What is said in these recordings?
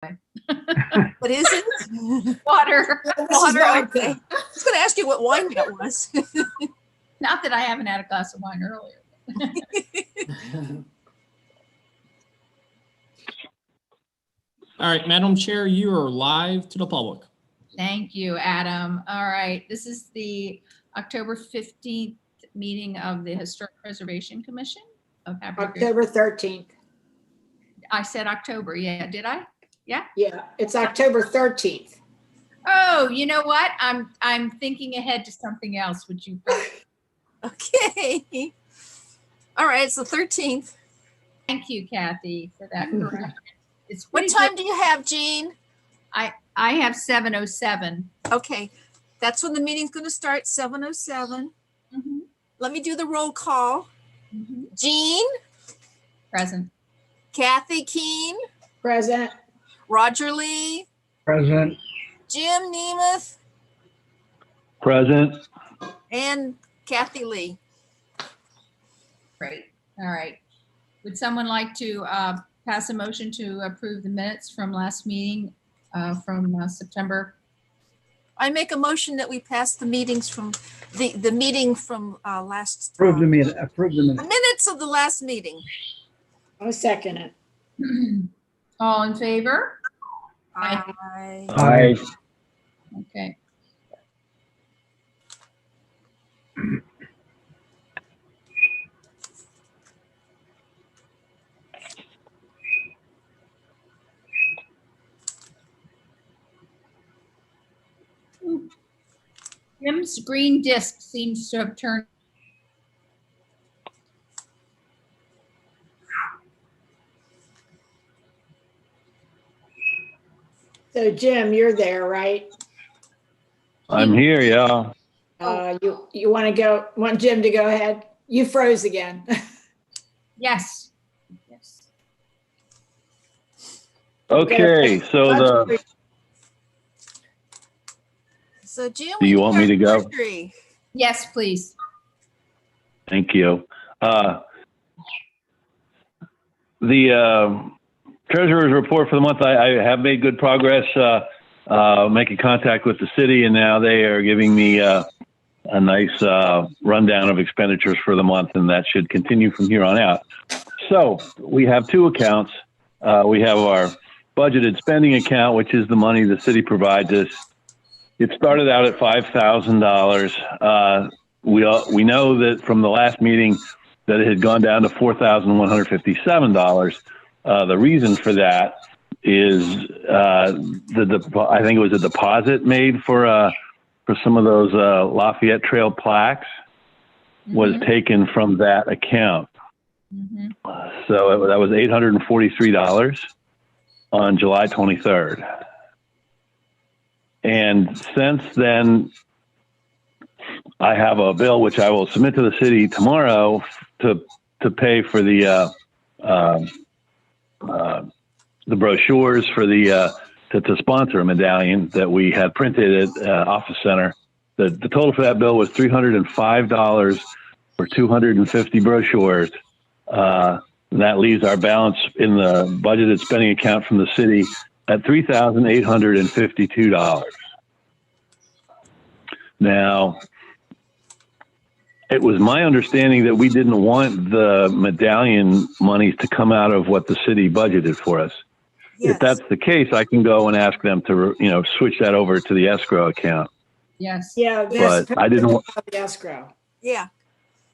What is it? Water. Water. Okay. I was going to ask you what wine that was. Not that I haven't had a glass of wine earlier. All right, Madam Chair, you are live to the public. Thank you, Adam. All right, this is the October 15th meeting of the Historic Preservation Commission of October 13th. I said October, yeah, did I? Yeah? Yeah, it's October 13th. Oh, you know what? I'm thinking ahead to something else. Would you? Okay. All right, it's the 13th. Thank you, Kathy, for that correction. It's What time do you have, Jean? I have 7:07. Okay, that's when the meeting's going to start, 7:07. Mm-hmm. Let me do the roll call. Mm-hmm. Jean? Present. Kathy Keene? Present. Roger Lee? Present. Jim Nemeth? Present. And Kathy Lee. Great. All right. Would someone like to pass a motion to approve the minutes from last meeting from September? I make a motion that we pass the meetings from the meeting from last. Approve the minute. Approve the The minute. minutes of the last meeting. I'll second it. All in favor? Aye. Aye. Okay. Jim's green disc seems to have turned. So Jim, you're there, right? I'm here, yeah. You want Jim to go ahead? You froze again. Yes. Yes. Okay, so So Jim. Do you want me to go? Treasury. Yes, please. thank you. The treasurer's report for the month, I have made good progress making contact with the city, and now they are giving me a nice rundown of expenditures for the month, and that should continue from here on out. So we have two accounts. We have our budgeted spending account, which is the money the city provides us. It started out at $5,000. We know that from the last meeting that it had gone down to $4,157. The reason for that is I think it was a deposit made for some of those Lafayette Trail plaques was taken from that account. Mm-hmm. So that was $843 on July 23rd. And since then, I have a bill which I will submit to the city tomorrow to pay for the brochures for to sponsor a medallion that we had printed at Office Center. The total for that bill was $305 for 250 brochures. That leaves our balance in the budgeted spending account from the city at $3,852. Now, it was my understanding that we didn't want the medallion monies to come out of what the city budgeted for us. Yes. If that's the case, I can go and ask them to, switch that over to the escrow account. Yes. Yeah, But I didn't want the escrow. Yeah.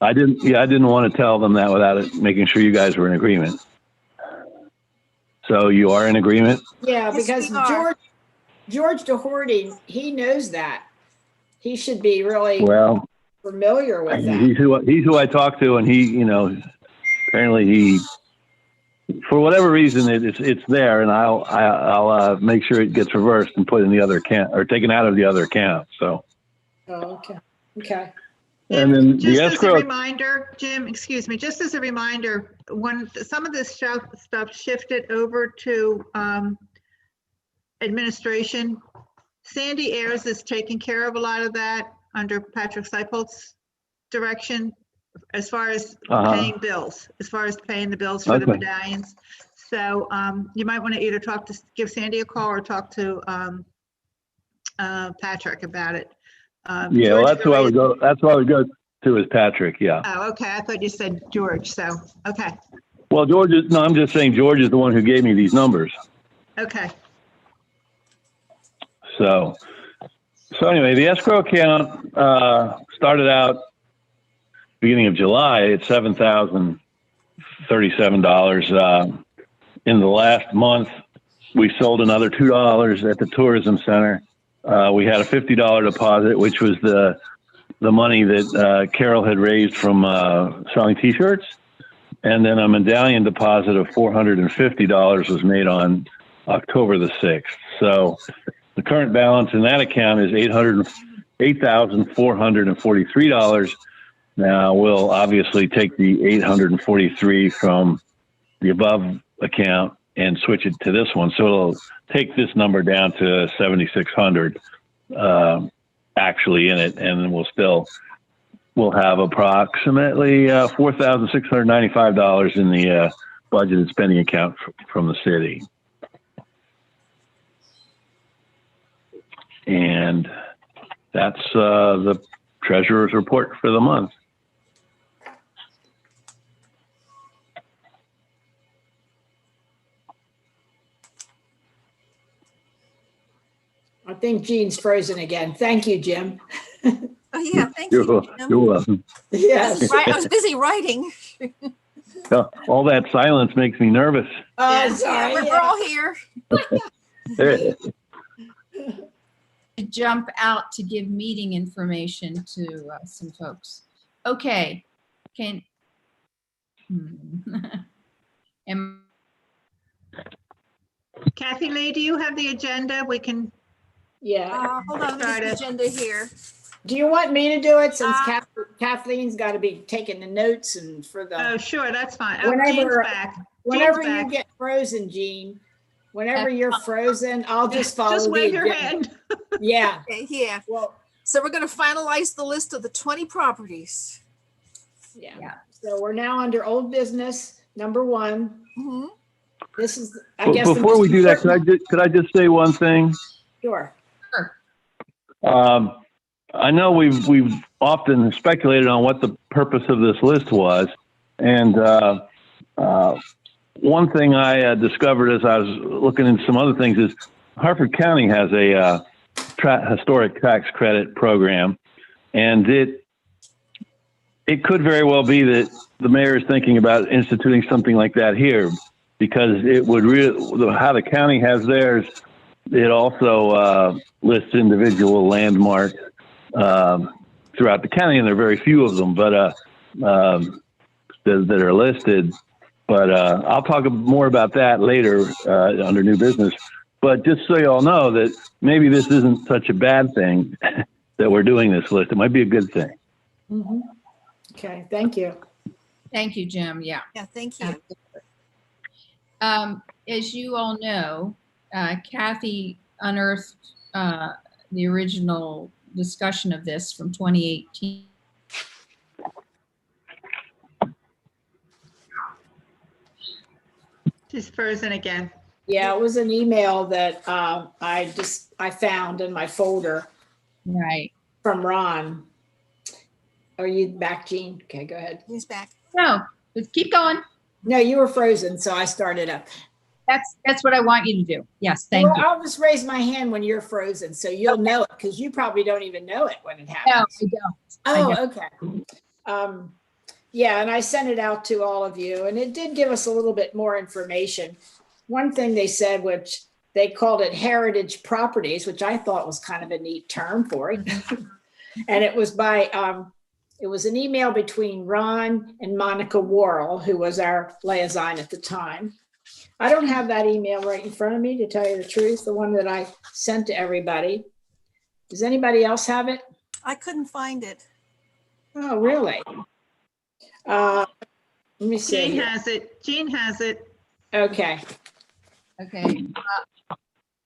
I didn't want to tell them that without making sure you guys were in agreement. So you are in agreement? Yeah, Yes, because we are. George DeHorty, he knows that. He should be really Well, familiar with that. he's who I talked to, and he, apparently he, for whatever reason, it's there, and I'll make sure it gets reversed and put in the other account or taken out of the other account. So. Oh, okay. Okay. And then Just the as escrow. a reminder, Jim, excuse me, just as a reminder, when some of this stuff shifted over to administration, Sandy Ayers is taking care of a lot of that under Patrick Seipolt's direction as far as paying bills, as far as paying the bills for the Okay. medallions. So you might want to either give Sandy a call or talk to Patrick about it. Yeah, well, George, that's who I would go. That's who I would go to is Patrick. Yeah. Oh, okay. I thought you said George. So, okay. Well, George is, no, I'm just saying George is the one who gave me these numbers. Okay. So anyway, the escrow account started out beginning of July at $7,037. In the last month, we sold another $2 at the tourism center. We had a $50 deposit, which was the money that Carol had raised from selling T-shirts. And then a medallion deposit of $450 was made on October the 6th. So the current balance in that account is $8,443. Now we'll obviously take the $843 from the above account and switch it to this one. So it'll take this number down to $7,600 actually in it, and we'll have approximately $4,695 in the budgeted spending account from the city. And that's the treasurer's report for the month. I think Jean's frozen again. Thank you, Jim. Oh, yeah, thank you. Jim. You're welcome. Yes. I was busy writing. All that silence makes me nervous. Oh, Yeah, sorry. we're all here. To jump out to give meeting information to some folks. Okay, Am- Kathy Lee, do you have the agenda? We can, Yeah. Hold on, let me get the agenda here. Do you want me to do it since Kathleen's got to be taking the notes and for oh, the, sure, that's fine. Oh, Whenever- Jean's back. whenever Jean's you back. get frozen, Jean, whenever you're frozen, I'll just follow Just the wave your agenda. hand. Yeah. Okay, here. Well, So we're going to finalize the list of the 20 properties. yeah. Yeah. So we're now under old business, number 1. Mhm. This is, I But guess. the before most we do that, important- could I just say one thing? Sure. I know we've often speculated on what the purpose of this list was, and one thing I discovered as I was looking into some other things is Harford County has a historic tax credit program, and it could very well be that the mayor is thinking about instituting something like that here, because it would how the county has theirs. It also lists individual landmarks throughout the county, and there are very few of them, but that are listed. But I'll talk more about that later under new business. But just so you all know that maybe this isn't such a bad thing that we're doing this list. It might be a good thing. Mhm. Okay, thank you. Thank you, Jim. Yeah. Yeah, thank you. As you all know, Kathy unearthed the original discussion of this from 2018. She's frozen again. Yeah, it was an email that I found in my folder Right. from Ron. Are you back, Jean? Okay, go ahead. He's back. No, let's keep going. No, you were frozen, so I started up. That's what I want you to do. Yes, thank Well, you. I'll just raise my hand when you're frozen, so you'll know it, because you probably don't even know it when it No, happens. I don't. Oh, okay. Yeah, and I sent it out to all of you, and it did give us a little bit more information. One thing they said, which they called it heritage properties, which I thought was kind of a neat term for it. And it was it was an email between Ron and Monica Worrell, who was our liaison at the time. I don't have that email right in front of me, to tell you the truth, the one that I sent to everybody. Does anybody else have it? I couldn't find it. Oh, really? Let me see. Jean here. has it. Jean has it. Okay. Okay.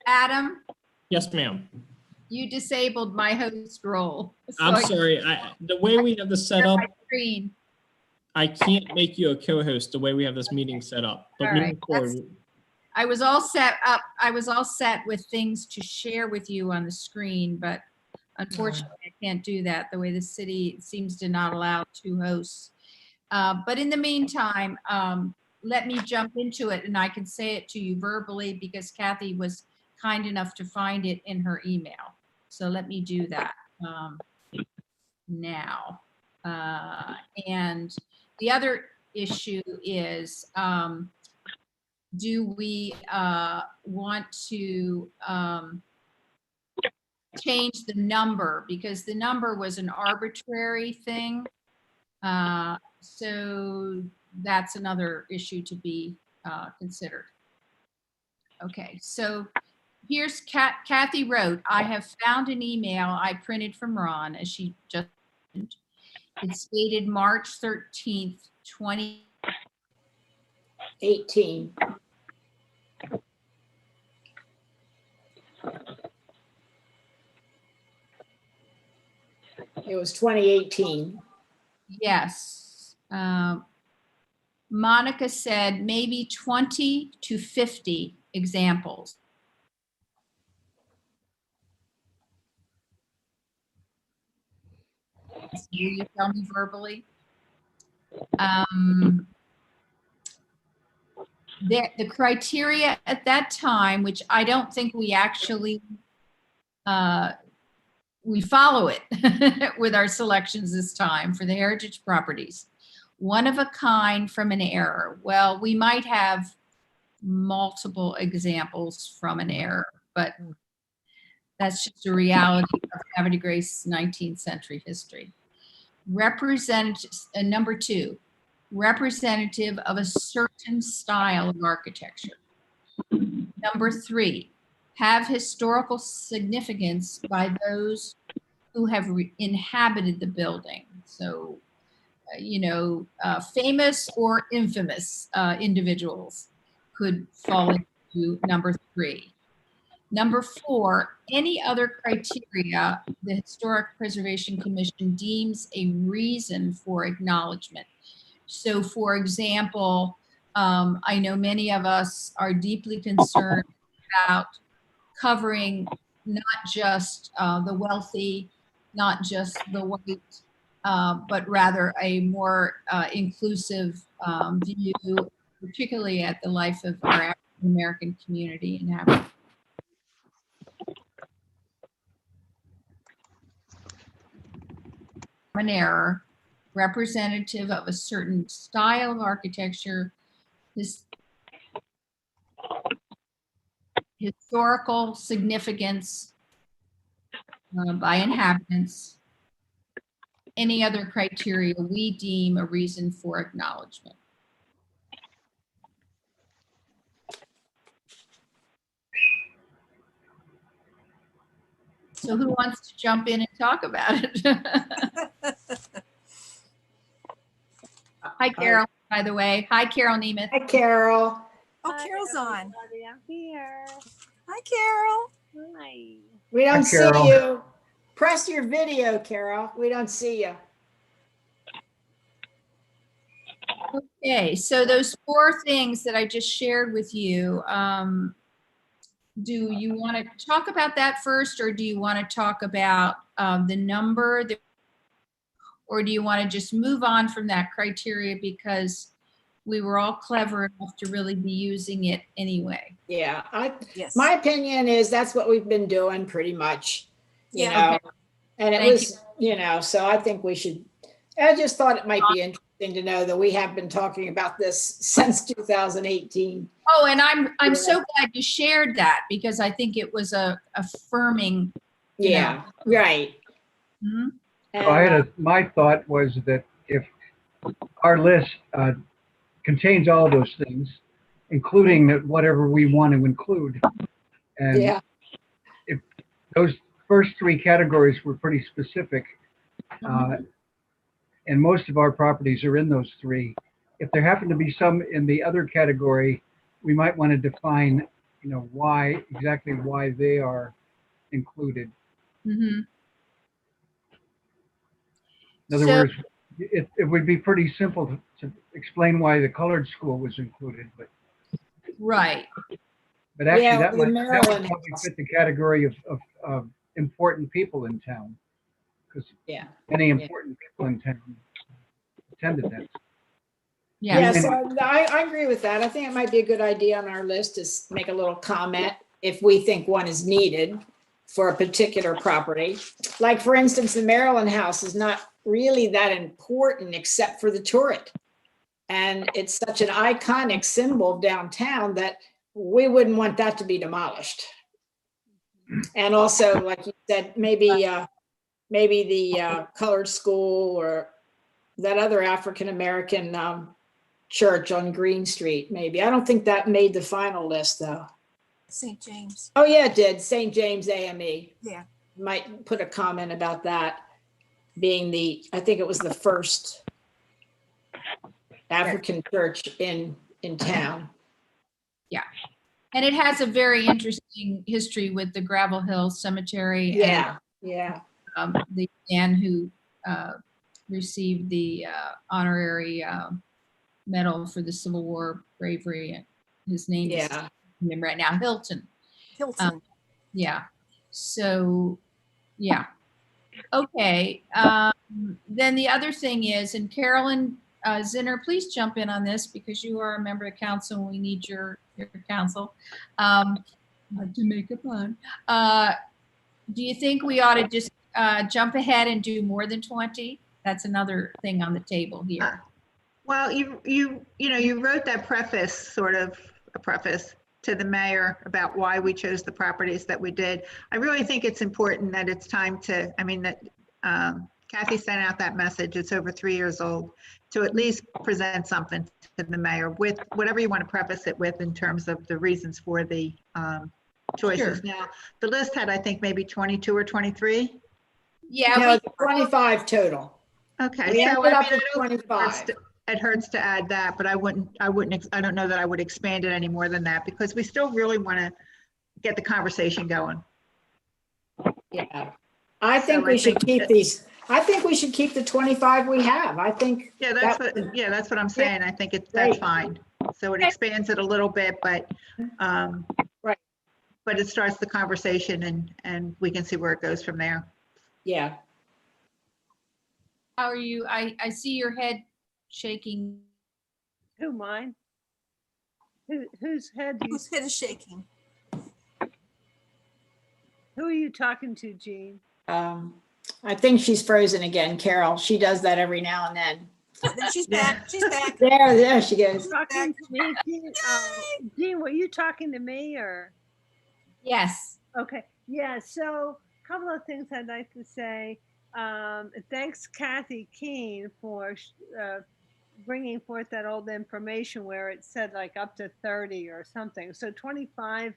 Adam, Yes, ma'am. you disabled my host role. So I'm I sorry. The way we have this set share up, my screen. I can't make you a co-host the way we have this meeting set up. But All moving right, forward, I was all set up. I was all set with things to share with you on the screen, but unfortunately I can't do that the way the city seems to not allow two hosts. But in the meantime, let me jump into it and I can say it to you verbally because Kathy was kind enough to find it in her email. So let me do that now. And the other issue is, do we want to change the number? Because the number was an arbitrary thing. So that's another issue to be considered. Okay, so here's Kathy wrote, I have found an email I printed from Ron, as she just mentioned. It's dated March 13th, 18. It was 2018. Yes. Monica said maybe 20 to 50 examples. Will you tell me verbally? The criteria at that time, which I don't think we actually, we follow it with our selections this time for the heritage properties. One of a kind from an error. Well, we might have multiple examples from an error, but that's just a reality of Havre de Grace 19th century history. Number 2, representative of a certain style of architecture. Number 3, have historical significance by those who have inhabited the building. So, famous or infamous individuals could fall into number 3. Number 4, any other criteria the Historic Preservation Commission deems a reason for acknowledgement. So for example, I know many of us are deeply concerned about covering not just the wealthy, not just the white, but rather a more inclusive view, particularly at the life of our African American community in Havre. An error, representative of a certain style of architecture, historical significance by inhabitants, any other criteria we deem a reason for acknowledgement. So who wants to jump in and talk about it? Hi, Carol, by the way. Hi, Carol Nemeth. Hi, Carol. Oh, Carol's on. Everybody, I'm here. Hi, Carol. Hi. We don't Hi, see Carol. you. Press your video, Carol. We don't see you. Okay, so those 4 things that I just shared with you, do you want to talk about that first, or do you want to talk about the number, or do you want to just move on from that criteria because we were all clever enough to really be using it anyway? Yeah, Yes. my opinion is that's what we've been doing pretty much, you Yeah. know. Okay. And it Thank was, so I think we should, I just thought it might be interesting to know that we have been talking about this since 2018. Oh, and I'm so glad you shared that because I think it was affirming. You Yeah, right. Mhm. And, My thought was that if our list contains all those things, including that whatever we want to include, and yeah, if those first 3 categories were pretty specific, and most of our properties are in those 3. If there happen to be some in the other category, we might want to define, exactly why they are included. Mhm. In other So- words, it would be pretty simple to explain why the colored school was included, but Right. actually Yeah, that the would Maryland probably House. fit the category of important people in town, because Yeah. many important people in town attended that. Yeah. Yeah, so I agree with that. I think it might be a good idea on our list to make a little comment if we think one is needed for a particular property. Like, for instance, the Maryland House is not really that important except for the turret. And it's such an iconic symbol of downtown that we wouldn't want that to be demolished. And also, like you said, maybe the colored school or that other African-American church on Green Street, maybe. I don't think that made the final list, though. St. James. Oh, yeah, it did. St. James AME. Yeah. Might put a comment about that being I think it was the first African church in town. And it has a very interesting history with the Gravel Hill Cemetery. Yeah. And the man who received the honorary medal for the Civil War bravery. And his name is right now, Hilton. Yeah. So, yeah. Okay. Then the other thing is, and Carolyn Zinner, please jump in on this because you are a member of council and we need your counsel to make a pun. Do you think we ought to just jump ahead and do more than 20? That's another thing on the table here. Well, you wrote that preface, sort of a preface to the mayor about why we chose the properties that we did. I really think it's important that it's time to, that Kathy sent out that message, it's over 3 years old, to at least present something to the mayor with whatever you want to preface it with in terms of the reasons for the choices. Sure. Now, the list had, I think, maybe 22 or 23. Yeah, no, 25 total. Okay, we so ended up with 25. It hurts to add that, but I don't know that I would expand it any more than that because we still really want to get the conversation going. Yeah, I think we should keep these. I think we should keep the 25 we have. I think. Yeah, that's what I'm saying. I think that's fine. So it expands it a little bit, but right. But it starts the conversation and we can see where it goes from there. Yeah. How are you? I see your head shaking. Who, mine? Whose head? Whose head is shaking? Who are you talking to, Jean? I think she's frozen again, Carol. She does that every now and then. She's back. She's back. There she goes. Talking to me, Jean. Jean, were you talking to me or? Yes. Okay. Yeah. So a couple of things I'd like to say. Thanks, Kathy Keene, for bringing forth that old information where it said like up to 30 or something. So 25,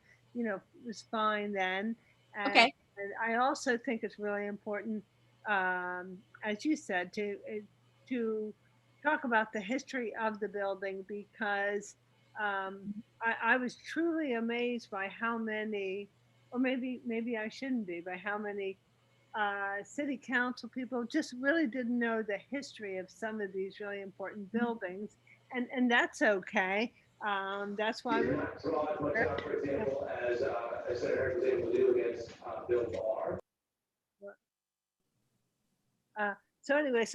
was fine then. And, okay. And I also think it's really important, as you said, to talk about the history of the building because I was truly amazed by how many, or maybe I shouldn't be, by how many city council people just really didn't know the history of some of these really important buildings, and that's okay. That's why we're as Senator was able to do against Bill Barr. So anyway,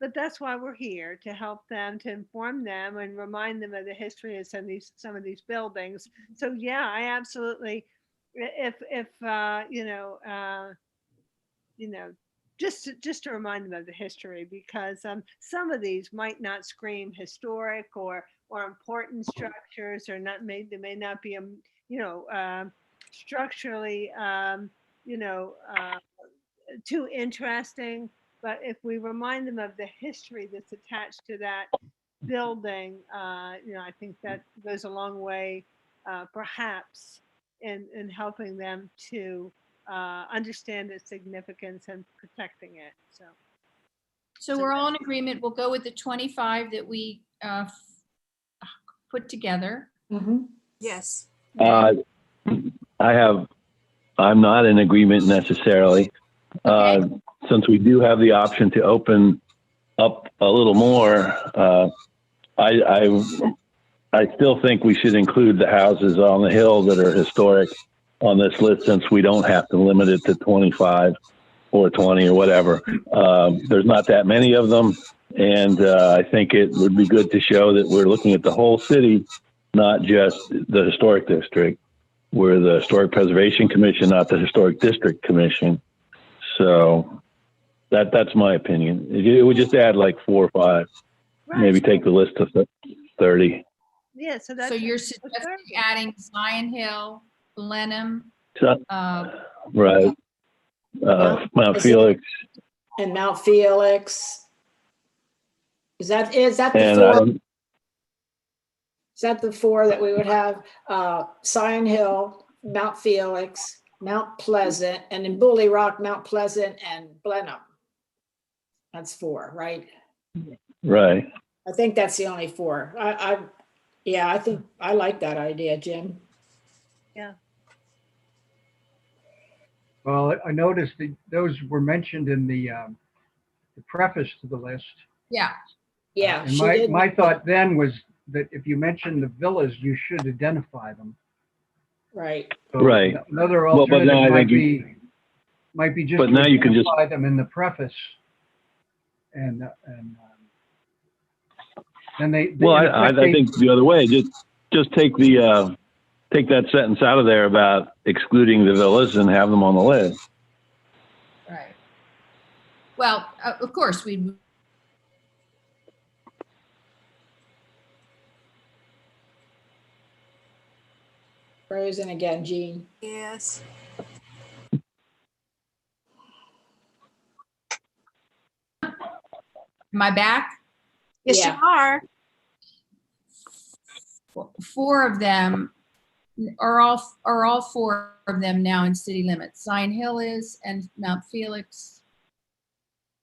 but that's why we're here, to help them, to inform them and remind them of the history of some of these buildings. So yeah, I absolutely, just to remind them of the history, because some of these might not scream historic or important structures, or they may not be structurally too interesting. But if we remind them of the history that's attached to that building, I think that goes a long way, perhaps, in helping them to understand its significance and protecting it. So we're all in agreement. We'll go with the 25 that we put together. Mm-hmm. Yes. I'm not in agreement necessarily. Okay. Since we do have the option to open up a little more, I still think we should include the houses on the hill that are historic on this list, since we don't have to limit it to 25 or 20 or whatever. There's not that many of them. And I think it would be good to show that we're looking at the whole city, not just the historic district. We're the Historic Preservation Commission, not the Historic District Commission. So that's my opinion. It would just add like 4 or 5, maybe take the list to 30. Yeah, so that's. So you're suggesting adding Zion Hill, Blenheim, Right. Mount Felix. And Mount Felix. Is that the And 4? Is that the 4 that we would have? Zion Hill, Mount Felix, Mount Pleasant, and in Bully Rock, Mount Pleasant and Blenheim. That's 4, right? Right. I think that's the only 4. I think I like that idea, Jim. Yeah. Well, I noticed that those were mentioned in the preface to the list. yeah. Yeah. And she my, did. my thought then was that if you mention the villas, you should identify them. Right. So Right. Another Well, but alternative now I might think be just but to now you can just- identify them in the preface. And then they. Well, in I effect, they- think the other way, just take that sentence out of there about excluding the villas and have them on the list. Right. Well, of course, we. Frozen again, Jean. Yes. Am I back? Yes, Yeah. you are. 4 of them are all 4 of them now in city limits. Zion Hill is, and Mount Felix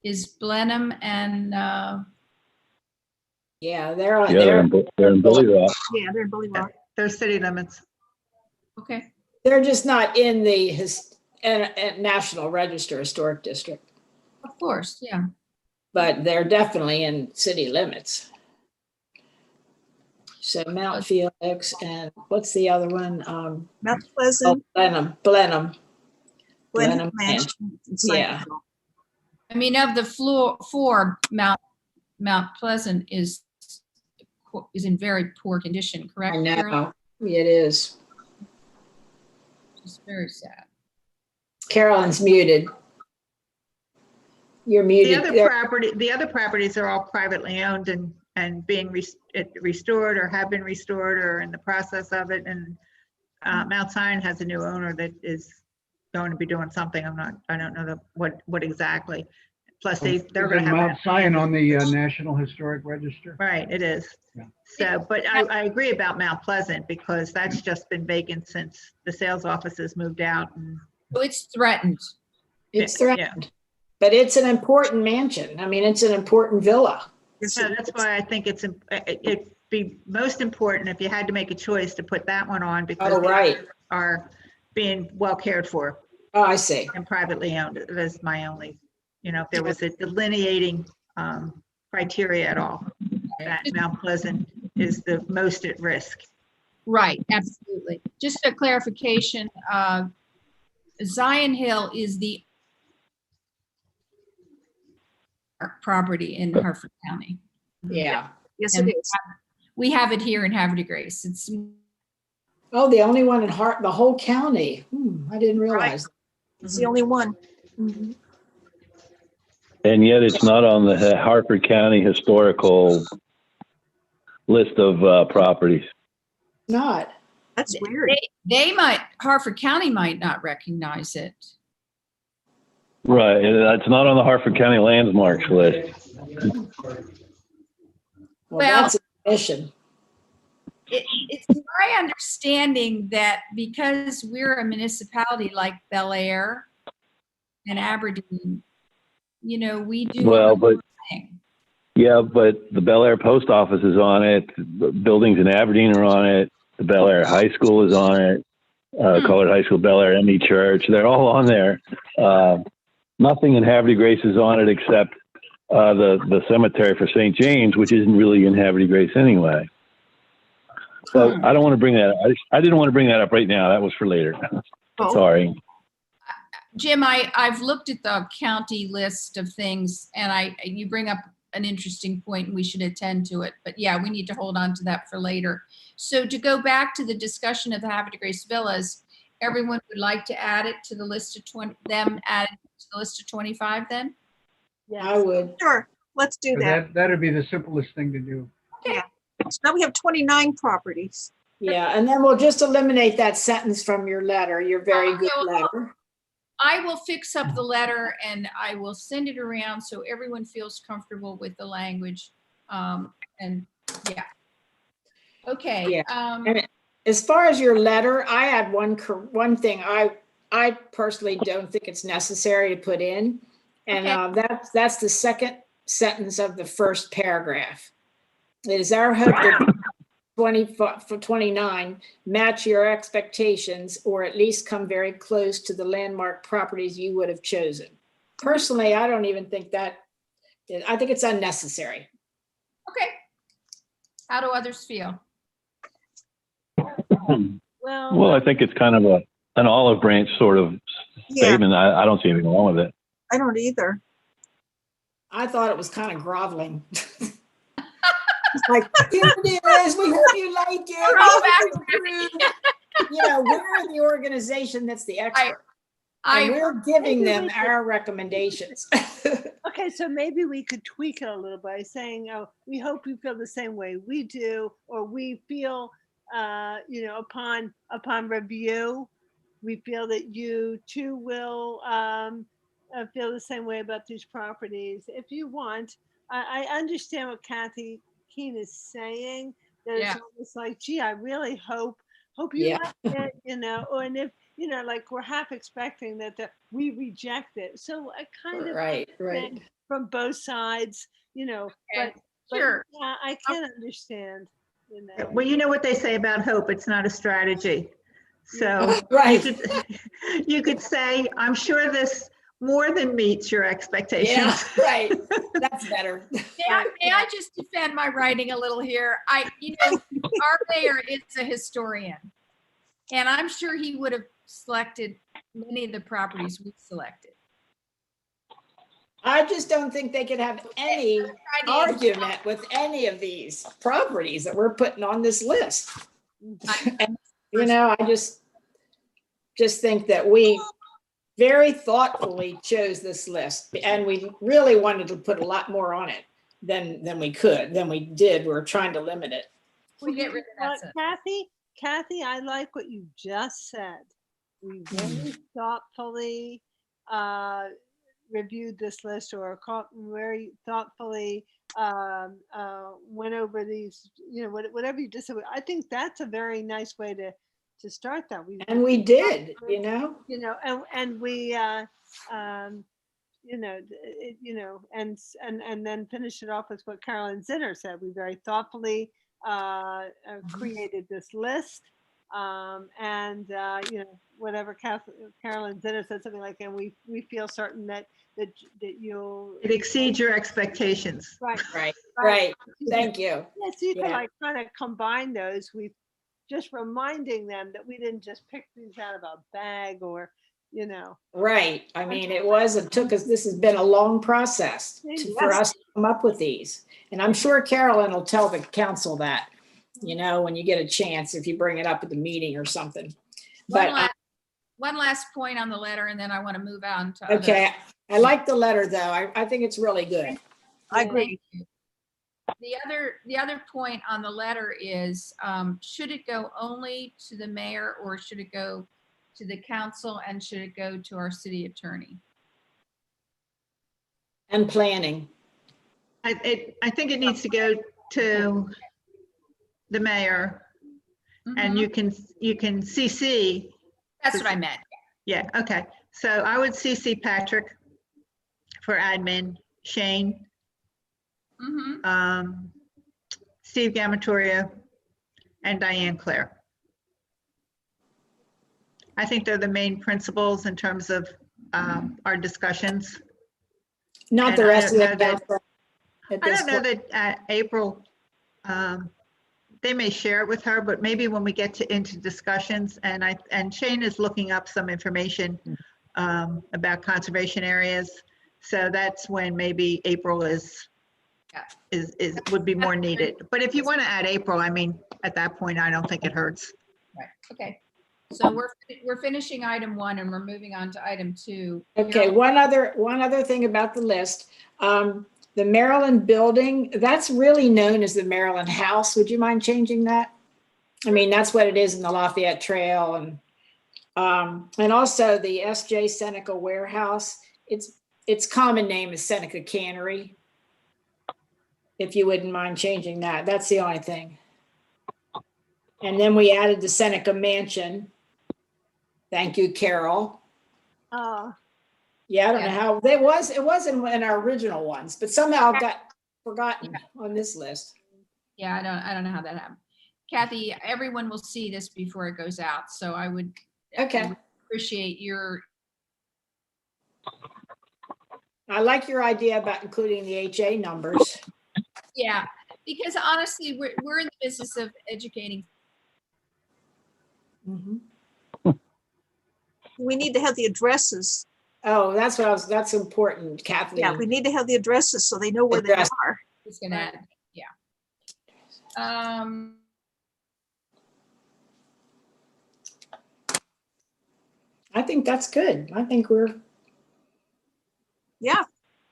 is, Blenheim, and Yeah, they're Yeah, they're in Bully Rock. Yeah, they're in Bully Rock. They're city limits. okay. they're just not in the National Register Historic District, Of course, yeah. but they're definitely in city limits. So Mount Felix and what's the other one? Mount Pleasant, Blenheim. Blenheim Blenheim Mansion. and Yeah. Cypress. I mean, of the 4, Mount Pleasant is in very poor condition, correct? I Carol? know, it is. It's very sad. Carolyn's muted. You're The muted. other properties are all privately owned and being restored or have been restored or in the process of it. And Mount Zion has a new owner that is going to be doing something. I don't know what exactly. Plus they're going to have Mount Zion on the National Historic Register. Right, it is. Yeah. So, but I agree about Mount Pleasant because that's just been vacant since the sales offices moved out. And So it's threatened. It's threatened, but it's an important mansion. I mean, it's an important villa. so that's why I think it'd be most important if you had to make a choice to put that one on because Oh, right. they are being well cared for Oh, I see. and privately owned. That's my only, if there was a delineating criteria at all, that Mount Pleasant is the most at risk. Right, absolutely. Just a clarification, Zion Hill is the property in Hartford County. Yeah. Yes, And it is. we have it here in Havre de Grace. It's Oh, the only one in the whole county. I didn't realize. It's the only one. Mhm. And yet it's not on the Hartford County Historical list of properties. Not. That's weird. they might, Hartford County might not recognize it. Right. It's not on the Hartford County Landmarks list. Well, Well- that's a mission. It's my understanding that because we're a municipality like Bel Air and Aberdeen, we do. Well, our but own thing. yeah, but the Bel Air Post Office is on it. The buildings in Aberdeen are on it. The Bel Air High School is on it. Colored High School, Bel Air ME Church. They're all on there. Nothing in Havre de Grace is on it except the cemetery for St. James, which isn't really in Havre de Grace anyway. So I don't want to bring that up. I didn't want to bring that up right now. That was for later. Oh. Sorry. Jim, I've looked at the county list of things, and you bring up an interesting point, and we should attend to it. But yeah, we need to hold on to that for later. So to go back to the discussion of the Havre de Grace villas, everyone would like to add it to the list of 20, them added to the list of 25 then? I would. Sure, let's do that. That'd be the simplest thing to do. So now we have 29 properties. Yeah, and then we'll just eliminate that sentence from your letter, your very good letter. I will fix up the letter and I will send it around so everyone feels comfortable with the language. And yeah. Okay. Yeah. And as far as your letter, I had one thing I personally don't think it's necessary to put in. And that's the second sentence of the first paragraph. It is our hope that 29 match your expectations or at least come very close to the landmark properties you would have chosen. Personally, I don't even think that, I think it's unnecessary. Okay. How do others feel? Well, I think it's kind of an olive branch sort of statement. I don't see anything wrong with it. I don't either. I thought it was kind of groveling. It's like, here it is. We hope you like it. You know, we're the organization that's the expert. And we're giving them our recommendations. Okay, so maybe we could tweak it a little by saying, oh, we hope you feel the same way we do, or we feel, you know, upon review, we feel that you too will feel the same way about these properties. If you want, I understand what Kathy Keene is saying, that it's almost like, gee, I really hope you like it, you know, or and if, you know, like we're half expecting that we reject it. So I kind of right from both sides, you know, but sure. Yeah, I can understand. You know. Well, you know what they say about hope, it's not a strategy. So right. you could say, I'm sure this more than meets your expectations. Yeah, right. That's better. May I just defend my writing a little here? You know, our mayor is a historian, and I'm sure he would have selected many of the properties we selected. I just don't think they could have any argument with any of these properties that we're putting on this list. And, you know, I just think that we very thoughtfully chose this list, and we really wanted to put a lot more on it than we did. We were trying to limit it. We get rid of that. Kathy, I like what you just said. We very thoughtfully reviewed this list, or very thoughtfully went over these, you know, whatever you just said. I think that's a very nice way to start that. We did, you know, and we, and then finish it off with what Carolyn Zinner said. We very thoughtfully created this list, and you know, whatever Carolyn Zinner said, something like, and we feel certain that you'll. It exceeds your expectations. Right. Thank you. Yes, you can like kind of combine those. We just reminding them that we didn't just pick things out of a bag, or, you know. Right. I mean, it took us, this has been a long process for us to come up with these. And I'm sure Carolyn will tell the council that, you know, when you get a chance, if you bring it up at the meeting or something. But one last point on the letter, and then I want to move on to okay. I like the letter though. I think it's really good. I agree. The other point on the letter is, should it go only to the mayor, or should it go to the council, and should it go to our city attorney? And planning. I think it needs to go to the mayor, and you can CC. That's what I meant. Yeah, okay. So I would CC Patrick for admin, Shane, Steve Gamatoria, and Diane Claire. I think they're the main principals in terms of our discussions. Not And the I rest of don't the know that- council. at I this don't know point. that April, they may share it with her, but maybe when we get into discussions, and Shane is looking up some information about conservation areas. So that's when maybe April would be more needed. But if you want to add April, I mean, at that point, I don't think it hurts. Right, okay. So we're finishing item 1 and we're moving on to item 2. Okay, one other thing about the list. The Maryland building, that's really known as the Maryland House. Would you mind changing that? I mean, that's what it is in the Lafayette Trail, and also the S.J. Seneca Warehouse. Its common name is Seneca Cannery. If you wouldn't mind changing that, that's the only thing. And then we added the Seneca Mansion. Thank you, Carol. Oh, Yeah, I don't know how, it was in our original ones, but somehow it got forgotten on this list. Yeah, I don't know how that happened. Kathy, everyone will see this before it goes out, so I would Okay. appreciate your, I like your idea about including the HA numbers. yeah, because honestly, we're in the business of educating. Mhm. We need to have the addresses. Oh, that's important, Kathleen. Yeah, we need to have the addresses so they know where they Address. are. It's gonna add, yeah. I think that's good. Yeah,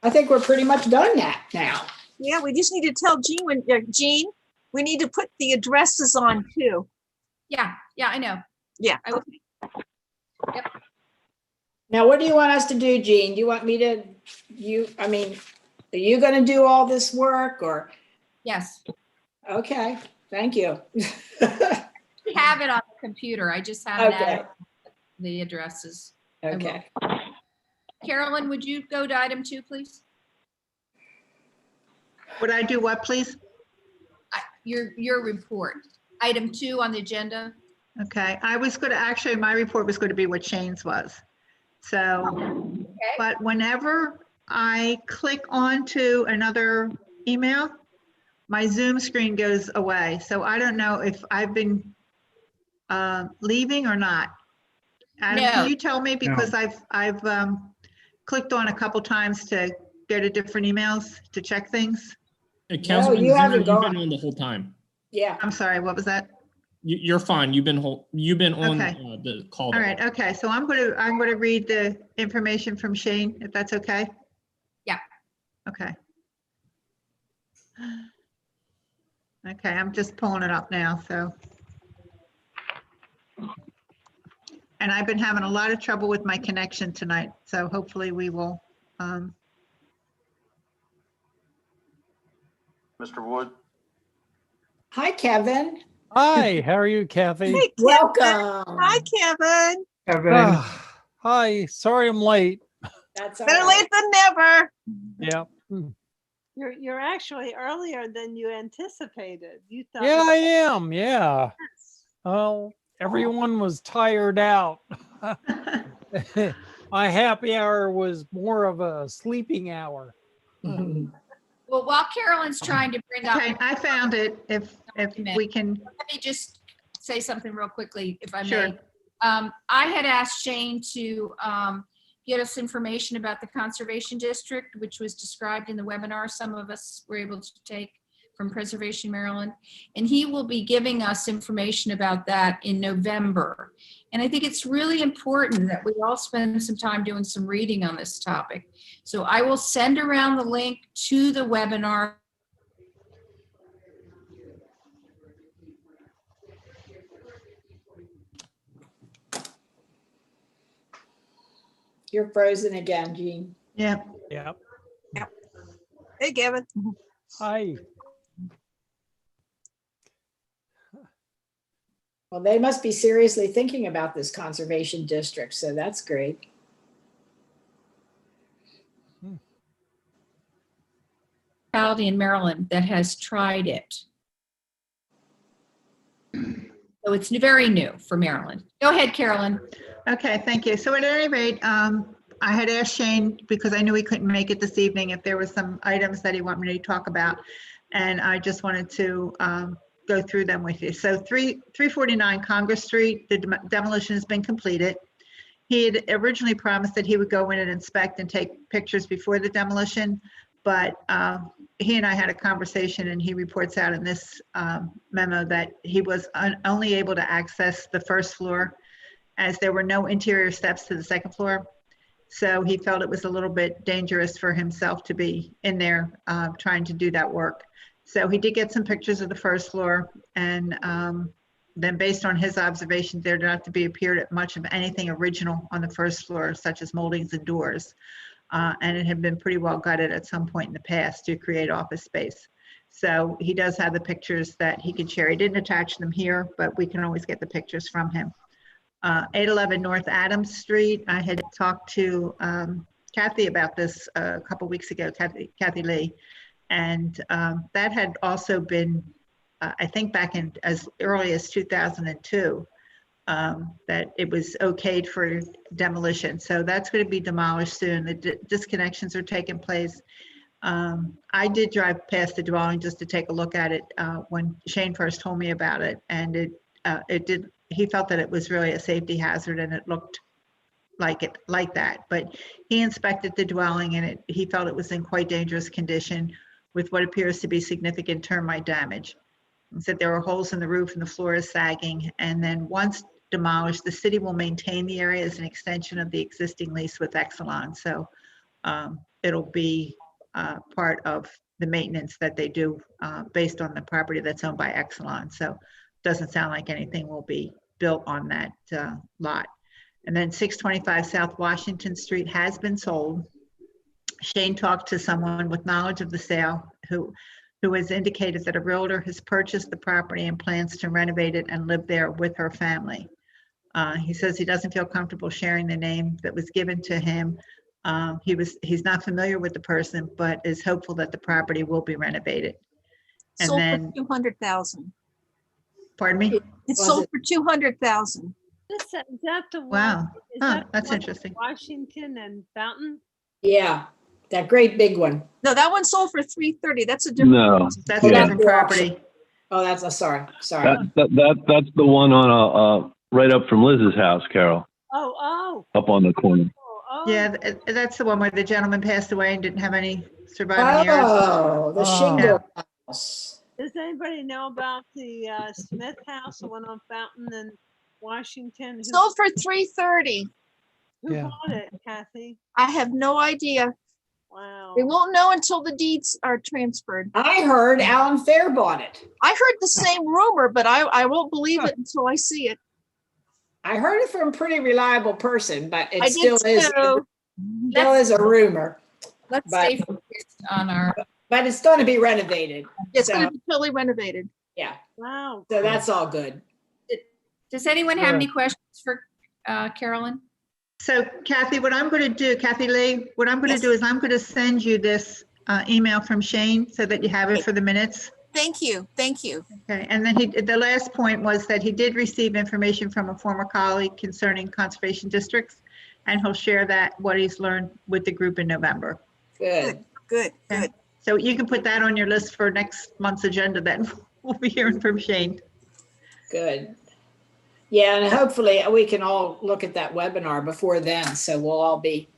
I think we're pretty much done that now. yeah, we just need to tell Jean, we need to put the addresses on too. Yeah, I know. Yeah. I will. Now, what do you want us to do, Jean? Do you want me to, are you gonna do all this work or? Yes, Okay, thank you. we have it on the computer. I just haven't Okay, added the addresses. okay. Carolyn, would you go to item 2, please? Would I do what, please? Your report. Item 2 on the agenda. Okay, I was going to, actually, my report was going to be what Shane's was. So, Okay. but whenever I click onto another email, my Zoom screen goes away. So I don't know if I've been leaving or not. Adam, No. can you tell me? Because I've clicked on a couple times to go to different emails to check things. Hey, No, Councilman you Zero, haven't you've been gone. on the whole time. Yeah, I'm sorry, what was that? You're fine. You've been on Okay. the call. All right, okay, so I'm gonna read the information from Shane, if that's okay? Yeah. Okay. Okay, I'm just pulling it up now, so. And I've been having a lot of trouble with my connection tonight, so hopefully we will, Mr. Wood? hi, Kevin. Hi, how are you, Kathy? Hey, Kevin. Welcome. Hi, Kevin. Kevin, Ah, hi, sorry I'm late. That's all Better right. late than never. Yeah. you're actually earlier than you anticipated. You thought. Yeah, I am. Yeah. Well, everyone was tired out. My happy hour was more of a sleeping hour. Well, while Carolyn's trying to bring up, okay, I found it, if we can, let me just say something real quickly, if I may. Sure. I had asked Shane to get us information about the Conservation District, which was described in the webinar some of us were able to take from Preservation Maryland. And he will be giving us information about that in November. And I think it's really important that we all spend some time doing some reading on this topic. So I will send around the link to the webinar. You're frozen again, Jean. yeah. Yeah. Hey, Kevin. Hi. Well, they must be seriously thinking about this conservation district, so that's great. Municipality in Maryland that has tried it. So it's very new for Maryland. Go ahead, Carolyn. Okay, thank you. So at any rate, I had asked Shane, because I knew he couldn't make it this evening, if there were some items that he wanted me to talk about. And I just wanted to go through them with you. So 349 Congress Street, the demolition has been completed. He had originally promised that he would go in and inspect and take pictures before the demolition, but he and I had a conversation, and he reports out in this memo that he was only able to access the first floor, as there were no interior steps to the second floor. So he felt it was a little bit dangerous for himself to be in there trying to do that work. So he did get some pictures of the first floor, and then based on his observations, there did not to be appeared much of anything original on the first floor, such as moldings and doors. And it had been pretty well gutted at some point in the past to create office space. So he does have the pictures that he could share. He didn't attach them here, but we can always get the pictures from him. 811 North Adams Street. I had talked to Kathy about this a couple weeks ago, Kathy Lee, and that had also been, I think back in as early as 2002, that it was okayed for demolition. So that's going to be demolished soon. The disconnections are taking place. I did drive past the dwelling just to take a look at it when Shane first told me about it, and he felt that it was really a safety hazard, and it looked like that. But he inspected the dwelling, and he felt it was in quite dangerous condition with what appears to be significant termite damage. He said there were holes in the roof and the floor is sagging. And then once demolished, the city will maintain the area as an extension of the existing lease with Exelon. So it'll be part of the maintenance that they do based on the property that's owned by Exelon. So it doesn't sound like anything will be built on that lot. And then 625 South Washington Street has been sold. Shane talked to someone with knowledge of the sale who has indicated that a realtor has purchased the property and plans to renovate it and live there with her family. He says he doesn't feel comfortable sharing the name that was given to him. He's not familiar with the person, but is hopeful that the property will be renovated. And Sold then, for 200,000. pardon me? It's Was sold it- for 200,000. Is that the one? Wow. Is Huh, that the that's one in interesting. Washington and Fountain? Yeah, that great big one. No, that one sold for 330. That's a different. No, That's Oh, a Yeah. different property. Oh, that's, sorry. that's the one on right up from Liz's house, Carol, up on the corner. Yeah, that's the one where the gentleman passed away and didn't have any surviving heirs. Oh, the Oh. shingle house. Does anybody know about the Smith House, the one on Fountain and Washington? Sold for 330. Who Yeah. bought it, Kathy? I have no idea. Wow. We won't know until the deeds are transferred. I heard Alan Fair bought it. I heard the same rumor, but I won't believe it until I see it. I heard it from a pretty reliable person, but I it still did is, too. still is a rumor. Let's But- stay focused on our, But it's going to be renovated. It's So, going to be totally renovated. yeah, Wow. so that's all good. does anyone have any questions for Carolyn? So Kathy, what I'm going to do, Kathy Lee, what I'm going to Yes. do is I'm going to send you this email from Shane so that you have it for the minutes. Thank you. Thank you. Okay, and then the last point was that he did receive information from a former colleague concerning conservation districts, and he'll share that, what he's learned with the group in November. Good. Good, good. So you can put that on your list for next month's agenda then. We'll be hearing from Shane. Good. Yeah, and hopefully we can all look at that webinar before then, so we'll all be,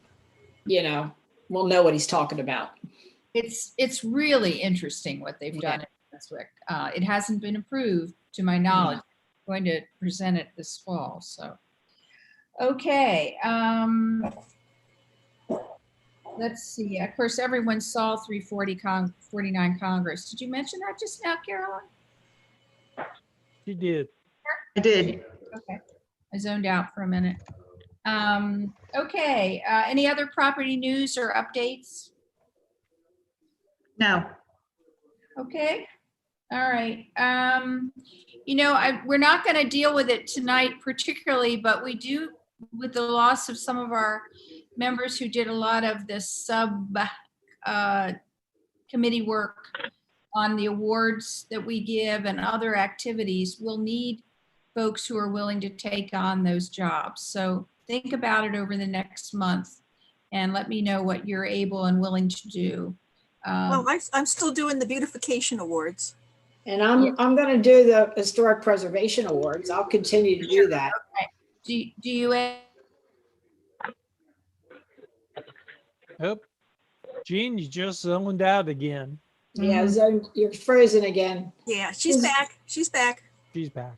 we'll know what he's talking about. It's really interesting what they've done in Brunswick. It hasn't been approved to my knowledge. I'm going to present it this fall, so. Okay, let's see. Of course, everyone saw 349 Congress. Did you mention that just now, Carolyn? She did. I did. Okay, I zoned out for a minute. Okay, any other property news or updates? No. Okay, all right. We're not going to deal with it tonight particularly, but we do, with the loss of some of our members who did a lot of the committee work on the awards that we give and other activities, we'll need folks who are willing to take on those jobs. So think about it over the next month. and let me know what you're able and willing to do. Well, I'm still doing the beautification awards. And I'm going to do the Historic Preservation Awards. I'll continue to do that. Do you? Oh, Gene, you just zoned out again. Yeah, Mhm. Zone, you're frozen again. Yeah, she's back. She's back. She's back.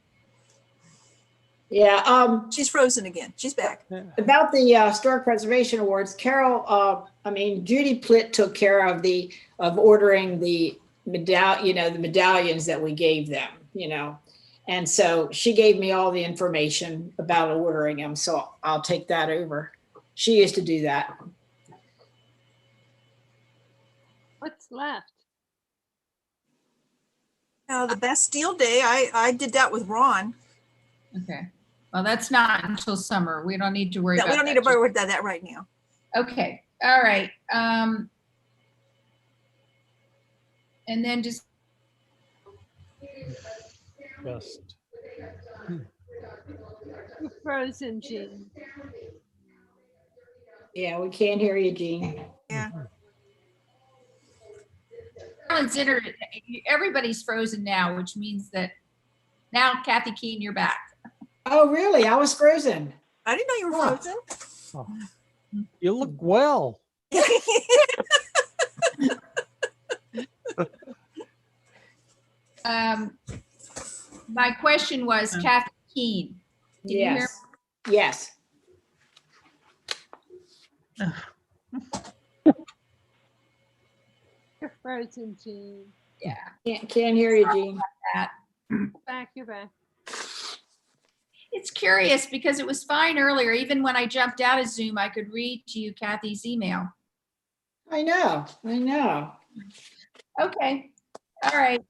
Yeah. She's frozen again. She's back. Yeah. About the Historic Preservation Awards, Carol, Judy Plitt took care of ordering the medallions that we gave them, and so she gave me all the information about ordering them. So I'll take that over. She used to do that. What's left? Now, the Bastille Day, I did that with Ron. Okay. Well, that's not until summer. We don't need to worry No, about we don't need to worry about that right now. Okay. All right. And then just You're frozen, Jean. Yeah, we can't hear you, Jean. Yeah. everybody's frozen now, which means that now Kathy Keene, you're back. Oh, really? I was frozen. I didn't know you were frozen. Oh, you look well. My question was Kathy Keene. Did you hear? Yes. You're frozen, Jean. Yeah. Can't hear you, Jean. That. You're back. It's curious because it was fine earlier. Even when I jumped out of Zoom, I could read to you Kathy's email. I know. Okay. All right.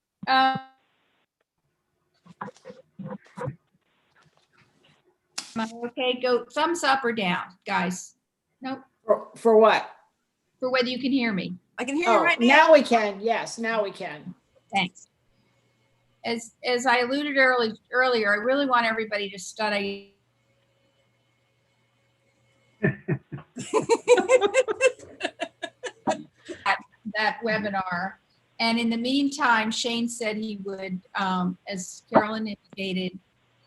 Okay, go thumbs up or down, guys. Nope. For what? For whether you can hear me. I can hear you right now. Now we can. Yes, now we can. Thanks. As I alluded earlier, I really want everybody to study that webinar. And in the meantime, Shane said he would, as Carolyn indicated,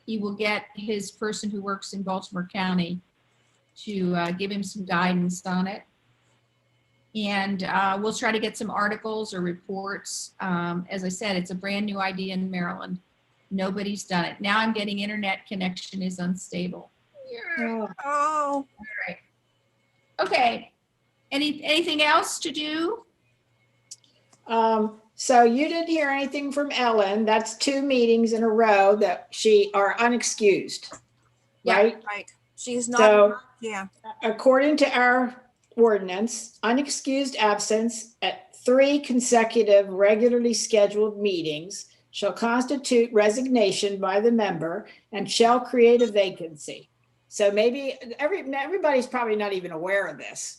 he will get his person who works in Baltimore County to give him some guidance on it. And we'll try to get some articles or reports. As I said, it's a brand new idea in Maryland. Nobody's done it. Now I'm getting internet connection is unstable. Oh. Oh. All right. Okay. Anything else to do? So you didn't hear anything from Ellen. That's 2 meetings in a row that are unexcused, right? Right. She's not. So, yeah. According to our ordinance, unexcused absence at 3 consecutive regularly scheduled meetings shall constitute resignation by the member and shall create a vacancy. So maybe everybody's probably not even aware of this,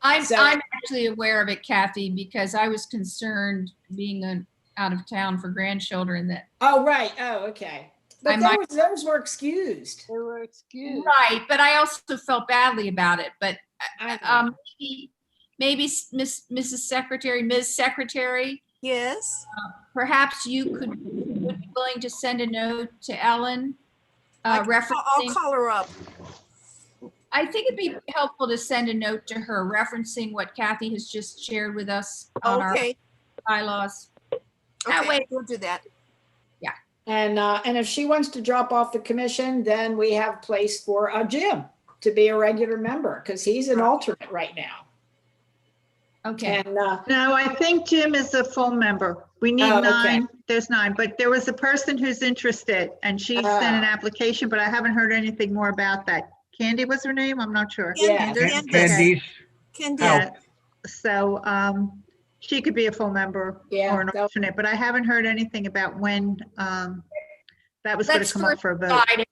I'm actually aware of it, Kathy, because I was concerned being out of town for grandchildren that. Oh, right. Oh, okay. But those were excused. They were excused. Right, but I also felt badly about it. But maybe Mrs. Secretary, Ms. Secretary. Yes. Perhaps you would be willing to send a note to Ellen referencing. I'll call her up. I think it'd be helpful to send a note to her referencing what Kathy has just shared with us on our bylaws. That way we'll do that. Yeah. And if she wants to drop off the commission, then we have place for Jim to be a regular member because he's an alternate right now. Okay. And No, I think Jim is a full member. We need 9. There's 9, but there was a person who's interested and she sent an application, but I haven't heard anything more about that. Candy was her name? I'm not sure. Yeah. Candice. Candice. So she could be a full member or an alternate, but I haven't heard anything about when that was going to come up for a vote. If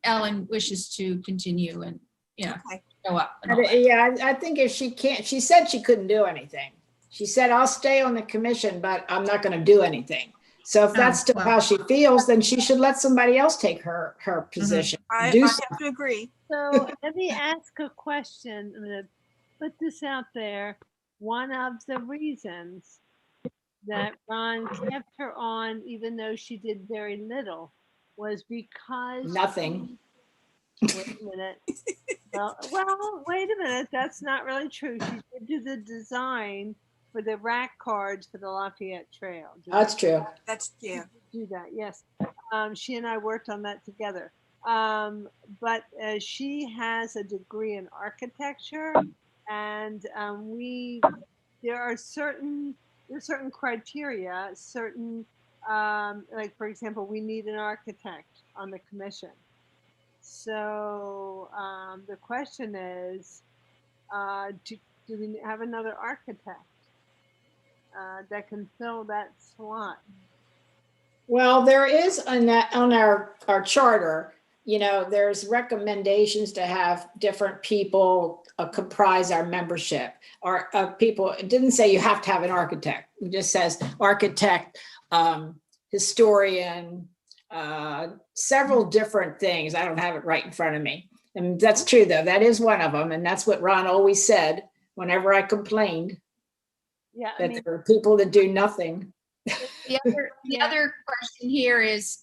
Ellen wishes to continue and show up. And all that. yeah, I think if she can't, she said she couldn't do anything. She said, I'll stay on the commission, but I'm not going to do anything. So if that's still well. how she feels, then she should let somebody else take her position. I Do have to agree. So let me ask a question. I'm going to put this out there. One of the reasons that Ron kept her on, even though she did very little, was because nothing. Wait a minute. Well, wait a minute. That's not really true. She did do the design for the rack cards for the Lafayette Trail. That's true. That's, yeah. Do that, yes. She and I worked on that together. But she has a degree in architecture, and there are certain criteria, like for example, we need an architect on the commission. So the question is, do we have another architect that can fill that slot? Well, there is on our charter, there's recommendations to have different people comprise our membership, or people. It didn't say you have to have an architect. It just says architect, historian, several different things. I don't have it right in front of me. And that's true, though. That is one of them. And that's what Ron always said whenever I complained. Yeah, that there are people that do nothing. The other question here is,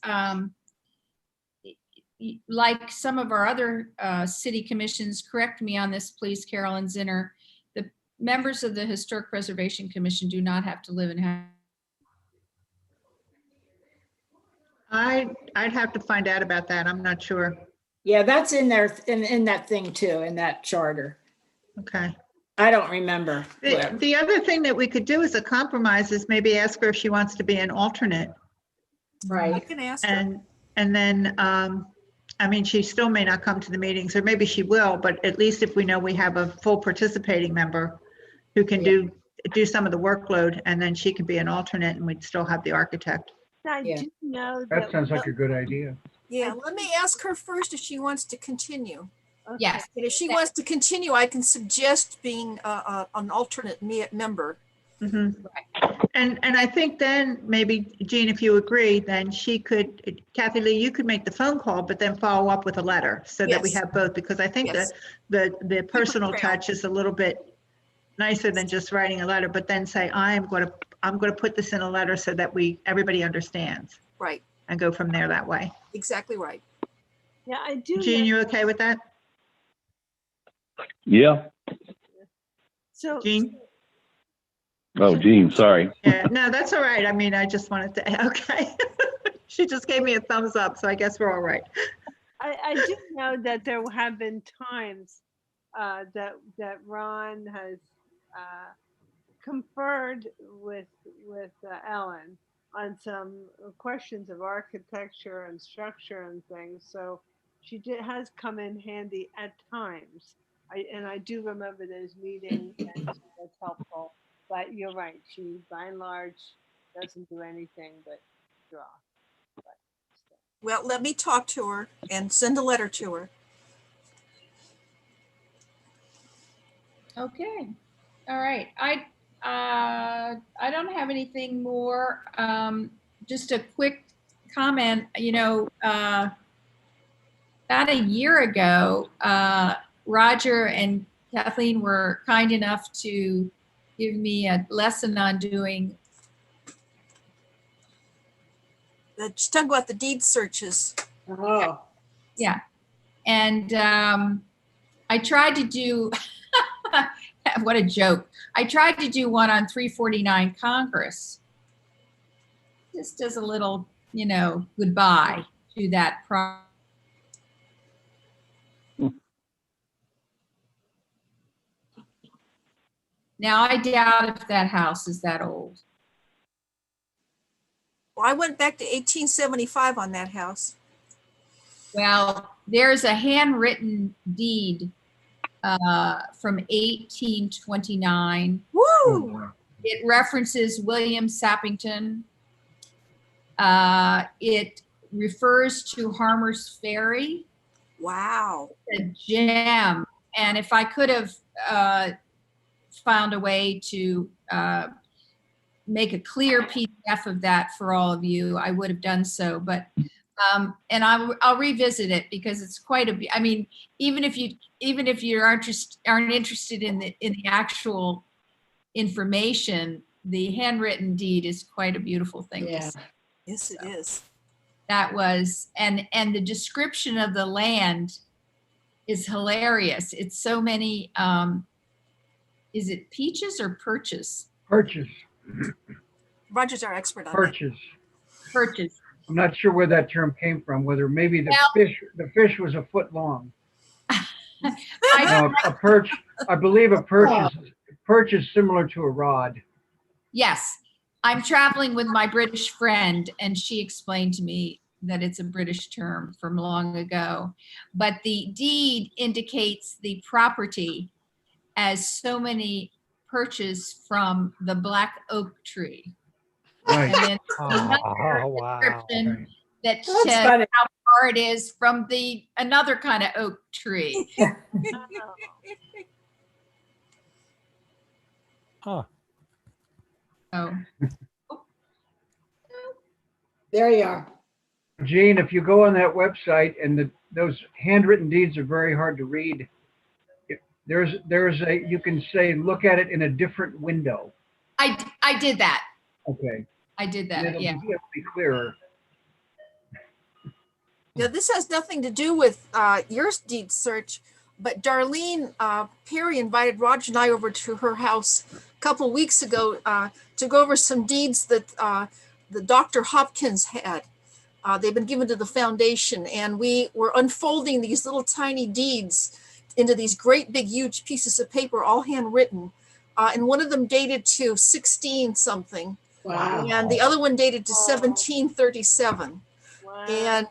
like some of our other city commissions, correct me on this, please, Carolyn Zinner, the members of the Historic Preservation Commission do not have to live in. I'd have to find out about that. I'm not sure. Yeah, that's in there, in that thing too, in that charter. Okay. I don't remember. The other thing that we could do as a compromise is maybe ask her if she wants to be an alternate. I Right. can ask her. And then, I mean, she still may not come to the meetings, or maybe she will, but at least if we know we have a full participating member who can do some of the workload, and then she can be an alternate and we'd still have the architect. I Yeah. do know That sounds like a good idea. Yeah, let me ask her first if she wants to continue. Okay. Yes. And if she wants to continue, I can suggest being an alternate member. Mhm. And I think then maybe, Jean, if you agree, then she could, Kathy Lee, you could make the phone call, but then follow up with a letter so that we Yes. have both, because I think Yes. the personal trail. touch is a little bit nicer than just writing a letter, but then say, I'm going to put this in a letter so that everybody understands, Right, and go from there that way. exactly right. Yeah, I do. Jean, know- you okay with that? Yeah. So Jean? Oh, Gene, sorry. Yeah, no, that's all right. I mean, I just wanted to, okay. She just gave me a thumbs up, so I guess we're all right. I do know that there have been times that Ron has conferred with Ellen on some questions of architecture and structure and things. So she has come in handy at times. I do remember those meetings, and she was helpful. But you're right. She, by and large, doesn't do anything but draw. But still. Well, let me talk to her and send a letter to her. Okay. All right. I don't have anything more. Just a quick comment, about a year ago, Roger and Kathleen were kind enough to give me a lesson on doing. Just talk about the deed searches. Oh, Yeah. And I tried to do, what a joke. I tried to do one on 349 Congress. Just as a little, goodbye to that project. Now, I doubt if that house is that old. Well, I went back to 1875 on that house. Well, there's a handwritten deed from 1829. Woo! It references William Sappington. It refers to Harmer's Ferry. Wow. A gem. And if I could have found a way to make a clear PDF of that for all of you, I would have done so. But and I'll revisit it because it's quite a. I mean, even if you aren't interested in the actual information, the handwritten deed is quite a beautiful thing to Yeah. see. Yes, it is. That was, and the description of the land is hilarious. It's so many, is it peaches or perches? Purchase, Roger's our expert on that. purchase. Perches. I'm not sure where that term came from, whether maybe the fish was a foot long. No, a perch, I believe a perch is similar to a rod. Yes, I'm traveling with my British friend and she explained to me that it's a British term from long ago. But the deed indicates the property as so many perches from the black oak tree. Right. And then Oh, wow. description that That's says funny. how far it is from another kind of oak tree. Huh. Oh, There you are. Gene, if you go on that website and those handwritten deeds are very hard to read, you can say, look at it in a different window. I did that. Okay. I did And that. Yeah. it'll be clearer. Now, this has nothing to do with your deed search, but Darlene Perry invited Roger and I over to her house a couple weeks ago to go over some deeds that the Dr. Hopkins had. They've been given to the foundation, and we were unfolding these little tiny deeds into these great big huge pieces of paper, all handwritten. And one of them dated to 16 something. Wow. And the other one dated to 1737. Wow. And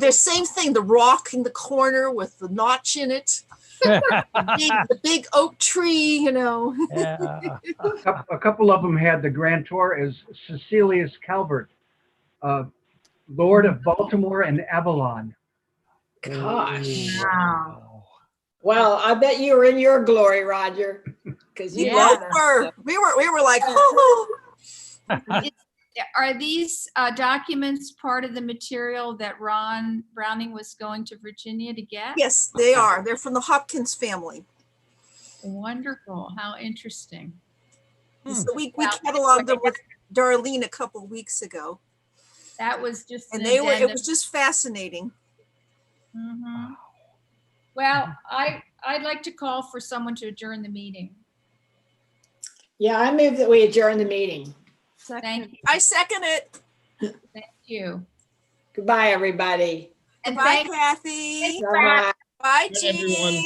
they're same thing, the rock in the corner with the notch in it, the big oak tree, you know. Yeah. A couple of them had the grantor as Cecilius Calvert, Lord of Baltimore and Avalon. Gosh. Wow. Well, I bet you were in your glory, Roger, because you Yeah. wrote We were like, oh. Are these documents part of the material that Ron Browning was going to Virginia to get? Yes, they are. They're from the Hopkins family. Wonderful. How interesting. So we Wow. cataloged them with Darlene a couple weeks ago, That was just and an it addendum. was just fascinating. Mhm. Well, I'd like to call for someone to adjourn the meeting. Yeah, I move that we adjourn the meeting. Thank you. I second it. Thank you. Goodbye, everybody. And Bye, thank Kathy. Bye-bye. Bye, Bye, everyone. Jean.